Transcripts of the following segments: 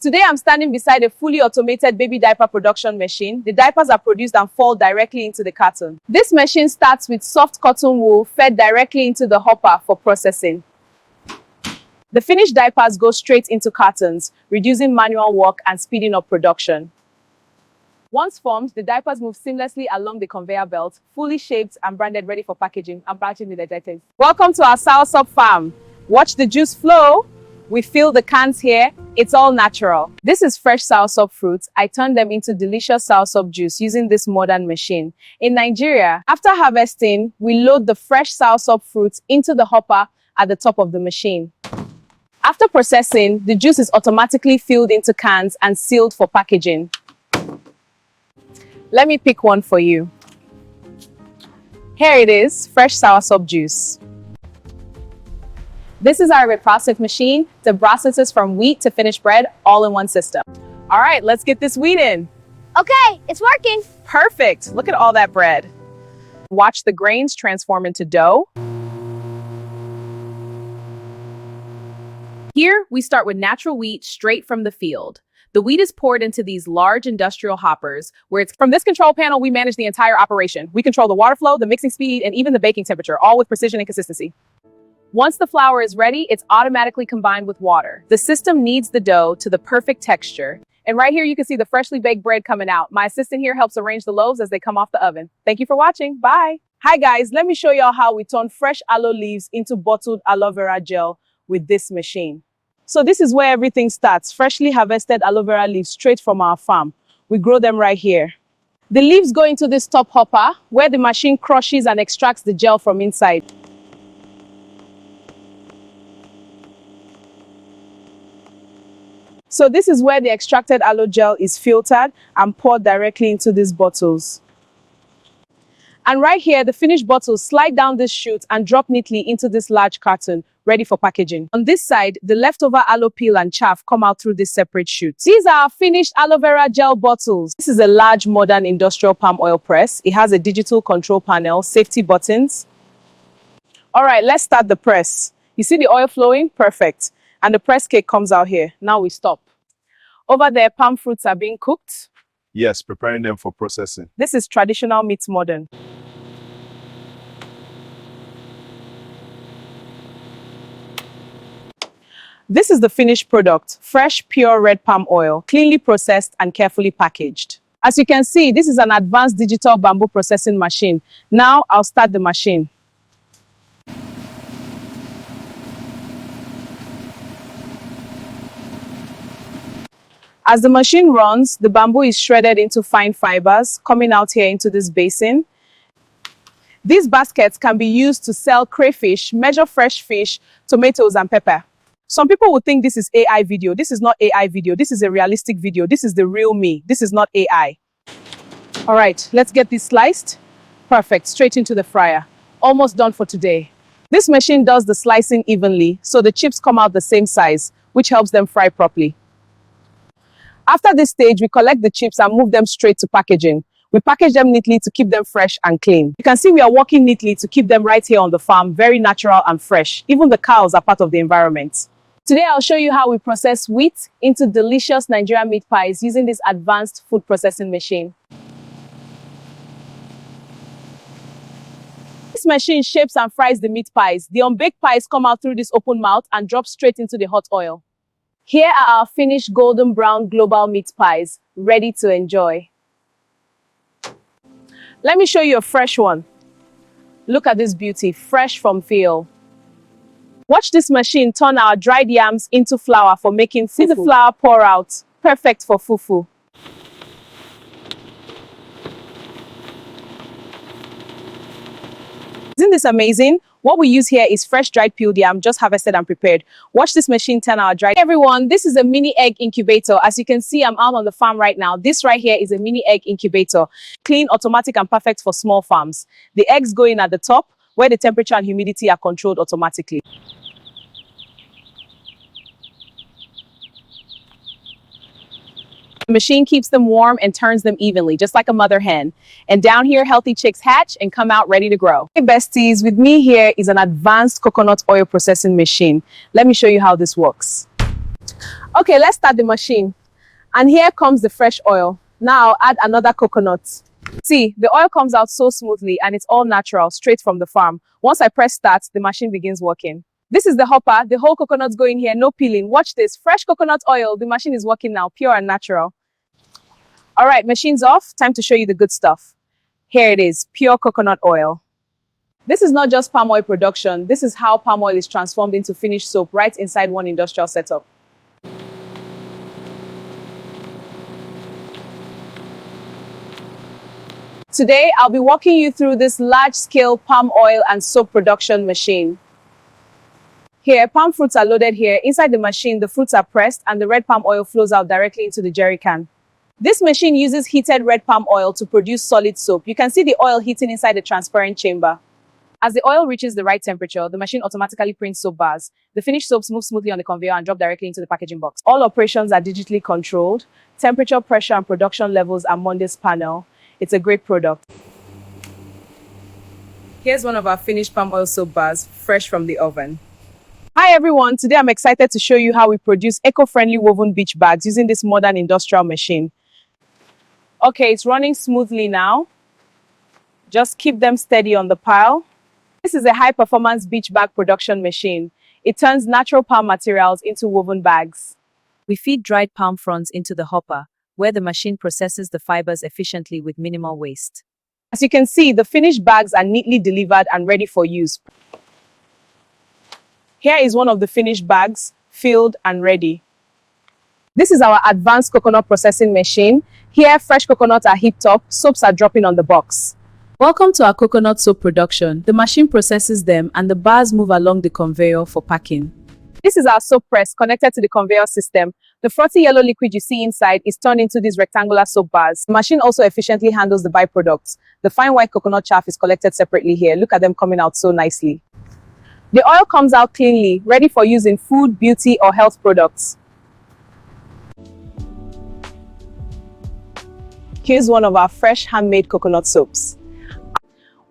Today, I'm standing beside a fully automated baby diaper production machine. The diapers are produced and fall directly into the carton. This machine starts with soft cotton wool fed directly into the hopper for processing. The finished diapers go straight into cartons, reducing manual work and speeding up production. Once formed, the diapers move seamlessly along the conveyor belt, fully shaped and branded, ready for packaging. I'm packaging the diapers. Welcome to our soursop farm. Watch the juice flow. We fill the cans here. It's all natural. This is fresh soursop fruits. I turn them into delicious soursop juice using this modern machine. In Nigeria, after harvesting, we load the fresh soursop fruits into the hopper at the top of the machine. After processing, the juice is automatically filled into cans and sealed for packaging. Let me pick one for you. Here it is, fresh soursop juice. This is our reprocessing machine that processes from wheat to finished bread all in one system. All right, let's get this wheat in. Okay, it's working. Perfect. Look at all that bread. Watch the grains transform into dough. Here, we start with natural wheat straight from the field. The wheat is poured into these large industrial hoppers, where it's from this control panel, we manage the entire operation. We control the water flow, the mixing speed, and even the baking temperature, all with precision and consistency. Once the flour is ready, it's automatically combined with water. The system kneads the dough to the perfect texture. And right here, you can see the freshly baked bread coming out. My assistant here helps arrange the loaves as they come off the oven. Thank you for watching. Bye. Hi guys, let me show y'all how we turn fresh aloe leaves into bottled aloe vera gel with this machine. So this is where everything starts. Freshly harvested aloe vera leaves straight from our farm. We grow them right here. The leaves go into this top hopper where the machine crushes and extracts the gel from inside. So this is where the extracted aloe gel is filtered and poured directly into these bottles. And right here, the finished bottles slide down this chute and drop neatly into this large carton, ready for packaging. On this side, the leftover aloe peel and chaff come out through this separate chute. These are our finished aloe vera gel bottles. This is a large modern industrial palm oil press. It has a digital control panel, safety buttons. All right, let's start the press. You see the oil flowing? Perfect. And the press cake comes out here. Now we stop. Over there, palm fruits are being cooked. Yes, preparing them for processing. This is traditional meets modern. This is the finished product, fresh, pure red palm oil, cleanly processed and carefully packaged. As you can see, this is an advanced digital bamboo processing machine. Now I'll start the machine. As the machine runs, the bamboo is shredded into fine fibers, coming out here into this basin. These baskets can be used to sell crayfish, measure fresh fish, tomatoes, and pepper. Some people would think this is AI video. This is not AI video. This is a realistic video. This is the real me. This is not AI. All right, let's get this sliced. Perfect, straight into the fryer. Almost done for today. This machine does the slicing evenly, so the chips come out the same size, which helps them fry properly. After this stage, we collect the chips and move them straight to packaging. We package them neatly to keep them fresh and clean. You can see we are working neatly to keep them right here on the farm, very natural and fresh. Even the cows are part of the environment. Today, I'll show you how we process wheat into delicious Nigerian meat pies using this advanced food processing machine. This machine shapes and fries the meat pies. The unbaked pies come out through this open mouth and drop straight into the hot oil. Here are our finished golden brown global meat pies, ready to enjoy. Let me show you a fresh one. Look at this beauty, fresh from field. Watch this machine turn our dried yams into flour for making fufu. See the flour pour out, perfect for fufu. Isn't this amazing? What we use here is fresh dried peeled yam, just harvested and prepared. Watch this machine turn our dried. Hey everyone, this is a mini egg incubator. As you can see, I'm out on the farm right now. This right here is a mini egg incubator. Clean, automatic, and perfect for small farms. The eggs go in at the top, where the temperature and humidity are controlled automatically. The machine keeps them warm and turns them evenly, just like a mother hen. And down here, healthy chicks hatch and come out ready to grow. Hey besties, with me here is an advanced coconut oil processing machine. Let me show you how this works. Okay, let's start the machine. And here comes the fresh oil. Now add another coconut. See, the oil comes out so smoothly and it's all natural, straight from the farm. Once I press start, the machine begins working. This is the hopper. The whole coconuts go in here, no peeling. Watch this, fresh coconut oil. The machine is working now, pure and natural. All right, machine's off. Time to show you the good stuff. Here it is, pure coconut oil. This is not just palm oil production. This is how palm oil is transformed into finished soap right inside one industrial setup. Today, I'll be walking you through this large-scale palm oil and soap production machine. Here, palm fruits are loaded here. Inside the machine, the fruits are pressed and the red palm oil flows out directly into the jerry can. This machine uses heated red palm oil to produce solid soap. You can see the oil heating inside the transparent chamber. As the oil reaches the right temperature, the machine automatically prints soap bars. The finished soaps move smoothly on the conveyor and drop directly into the packaging box. All operations are digitally controlled. Temperature, pressure, and production levels are on this panel. It's a great product. Here's one of our finished palm oil soap bars, fresh from the oven. Hi everyone, today I'm excited to show you how we produce eco-friendly woven beach bags using this modern industrial machine. Okay, it's running smoothly now. Just keep them steady on the pile. This is a high-performance beach bag production machine. It turns natural palm materials into woven bags. We feed dried palm fronds into the hopper, where the machine processes the fibers efficiently with minimal waste. As you can see, the finished bags are neatly delivered and ready for use. Here is one of the finished bags, filled and ready. This is our advanced coconut processing machine. Here, fresh coconuts are heaped up, soaps are dropping on the box. Welcome to our coconut soap production. The machine processes them and the bars move along the conveyor for packing. This is our soap press connected to the conveyor system. The frothy yellow liquid you see inside is turned into these rectangular soap bars. The machine also efficiently handles the byproducts. The fine white coconut chaff is collected separately here. Look at them coming out so nicely. The oil comes out cleanly, ready for use in food, beauty, or health products. Here's one of our fresh handmade coconut soaps.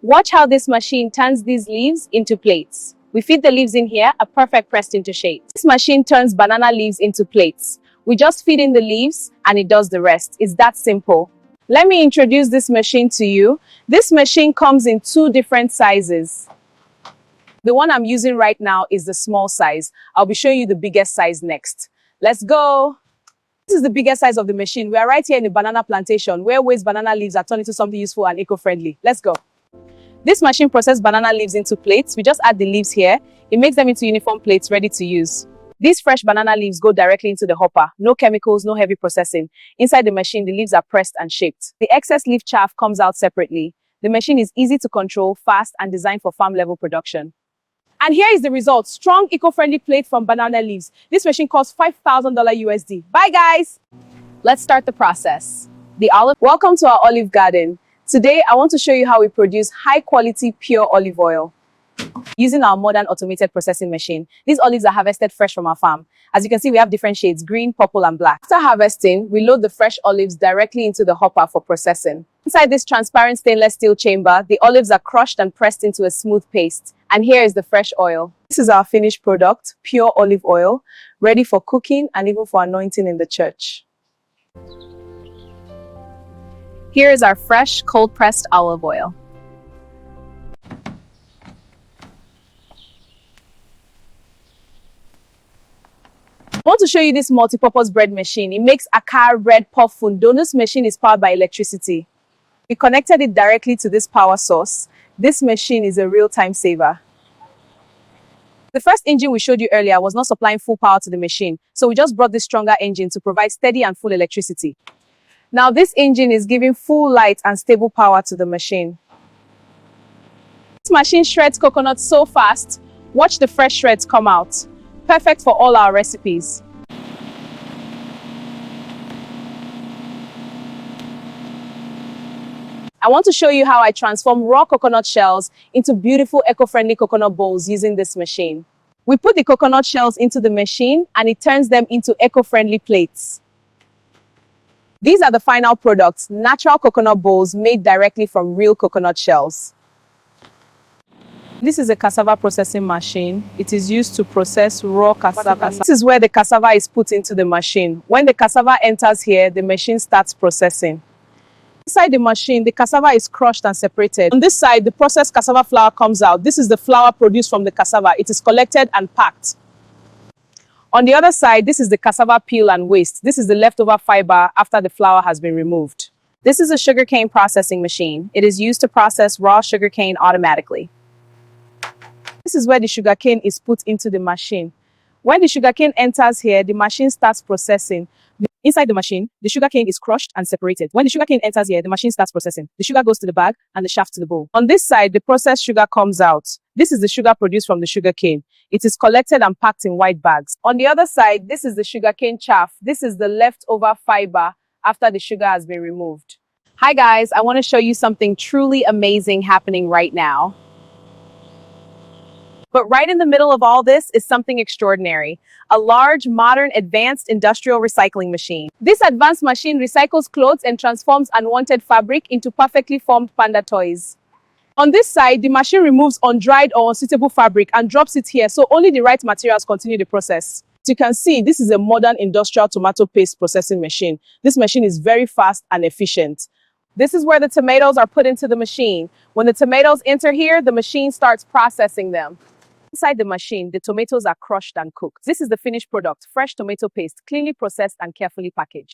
Watch how this machine turns these leaves into plates. We feed the leaves in here, a perfect pressed into shape. This machine turns banana leaves into plates. We just feed in the leaves and it does the rest. It's that simple. Let me introduce this machine to you. This machine comes in two different sizes. The one I'm using right now is the small size. I'll be showing you the biggest size next. Let's go. This is the biggest size of the machine. We are right here in the banana plantation where waste banana leaves are turned into something useful and eco-friendly. Let's go. This machine processes banana leaves into plates. We just add the leaves here. It makes them into uniform plates ready to use. These fresh banana leaves go directly into the hopper. No chemicals, no heavy processing. Inside the machine, the leaves are pressed and shaped. The excess leaf chaff comes out separately. The machine is easy to control, fast, and designed for farm-level production. And here is the result. Strong, eco-friendly plate from banana leaves. This machine costs $5,000 USD. Bye, guys. Let's start the process. Welcome to our olive garden. Today, I want to show you how we produce high-quality, pure olive oil using our modern automated processing machine. These olives are harvested fresh from our farm. As you can see, we have different shades, green, purple, and black. After harvesting, we load the fresh olives directly into the hopper for processing. Inside this transparent stainless steel chamber, the olives are crushed and pressed into a smooth paste. And here is the fresh oil. This is our finished product, pure olive oil, ready for cooking and even for anointing in the church. Here is our fresh, cold-pressed olive oil. I want to show you this multi-purpose bread machine. It makes akar, bread, puff, fundo. This machine is powered by electricity. We connected it directly to this power source. This machine is a real time saver. The first engine we showed you earlier was not supplying full power to the machine, so we just brought this stronger engine to provide steady and full electricity. Now this engine is giving full light and stable power to the machine. This machine shreds coconuts so fast. Watch the fresh shreds come out. Perfect for all our recipes. I want to show you how I transform raw coconut shells into beautiful eco-friendly coconut bowls using this machine. We put the coconut shells into the machine and it turns them into eco-friendly plates. These are the final products, natural coconut bowls made directly from real coconut shells. This is a cassava processing machine. It is used to process raw cassava. This is where the cassava is put into the machine. When the cassava enters here, the machine starts processing. Inside the machine, the cassava is crushed and separated. On this side, the processed cassava flour comes out. This is the flour produced from the cassava. It is collected and packed. On the other side, this is the cassava peel and waste. This is the leftover fiber after the flour has been removed. This is a sugarcane processing machine. It is used to process raw sugarcane automatically. This is where the sugarcane is put into the machine. When the sugarcane enters here, the machine starts processing. Inside the machine, the sugarcane is crushed and separated. When the sugarcane enters here, the machine starts processing. The sugar goes to the bag and the shaft to the bowl. On this side, the processed sugar comes out. This is the sugar produced from the sugarcane. It is collected and packed in white bags. On the other side, this is the sugarcane chaff. This is the leftover fiber after the sugar has been removed. Hi guys, I want to show you something truly amazing happening right now. But right in the middle of all this is something extraordinary. A large, modern, advanced industrial recycling machine. This advanced machine recycles clothes and transforms unwanted fabric into perfectly formed panda toys. On this side, the machine removes undried or unsuitable fabric and drops it here so only the right materials continue the process. As you can see, this is a modern industrial tomato paste processing machine. This machine is very fast and efficient. This is where the tomatoes are put into the machine. When the tomatoes enter here, the machine starts processing them. Inside the machine, the tomatoes are crushed and cooked. This is the finished product, fresh tomato paste, cleanly processed and carefully packaged.